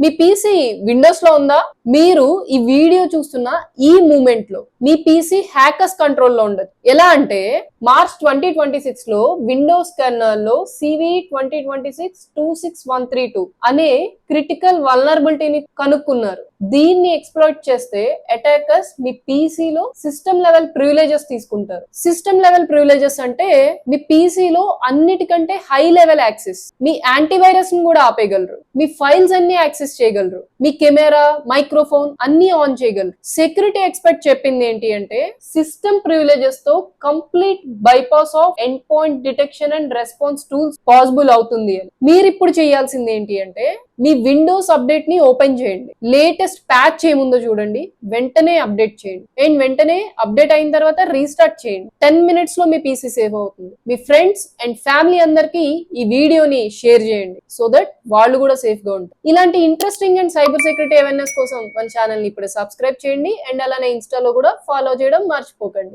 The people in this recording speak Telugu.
మీ పీసీ విండోస్ లో ఉందా? మీరు ఈ వీడియో చూస్తున్న ఈ మూమెంట్ లో మీ పీసీ హ్యాకర్స్ కంట్రోల్లో ఉండదు. ఎలా అంటే మార్చ్ 2026 లో విండోస్ కెర్నల్ లో CV2026-26132 అనే క్రిటికల్ వల్నరబిలిటీని కనుక్కున్నారు. దీన్ని ఎక్స్ప్లోయిట్ చేస్తే అటాకర్స్ మీ పీసీలో సిస్టమ్ లెవెల్ ప్రివిలేజెస్ తీసుకుంటారు. సిస్టమ్ లెవెల్ ప్రివిలేజెస్ అంటే మీ పీసీలో అన్నిటికంటే హై లెవెల్ యాక్సెస్, మీ యాంటీవైరస్ ని కూడా ఆపేయగలరు, మీ ఫైల్స్ అన్ని యాక్సెస్ చేయగలరు, మీ కెమెరా, మైక్రోఫోన్ అన్ని ఆన్ చేయగలరు. సెక్యూరిటీ ఎక్స్పర్ట్ చెప్పింది ఏంటి అంటే సిస్టమ్ ప్రివిలేజెస్ తో complete bypass of end point detection and response tools possible అవుతుంది అని. మీరు ఇప్పుడు చేయాల్సింది ఏంటి అంటే మీ విండోస్ అప్డేట్ ని ఓపెన్ చేయండి, లేటెస్ట్ ప్యాచ్ ఏముందో చూడండి, వెంటనే అప్డేట్ చేయండి, అండ్ వెంటనే అప్డేట్ అయిన తర్వాత రీస్టార్ట్ చేయండి. 10 మినిట్స్ లో మీ పీసీ సేవ్ అవుతుంది. మీ ఫ్రెండ్స్ అండ్ ఫ్యామిలీ అందరికి ఈ వీడియోని షేర్ చేయండి సో దట్ వాళ్ళు కూడా సేఫ్ గా ఉంటారు. ఇలాంటి interesting and cyber security awareness కోసం మన ఛానల్ ని ఇప్పుడు సబ్స్క్రైబ్ చేయండి, అండ్ అలానే ఇన్స్టాలో కూడా ఫాలో చేయడం మర్చిపోకండి.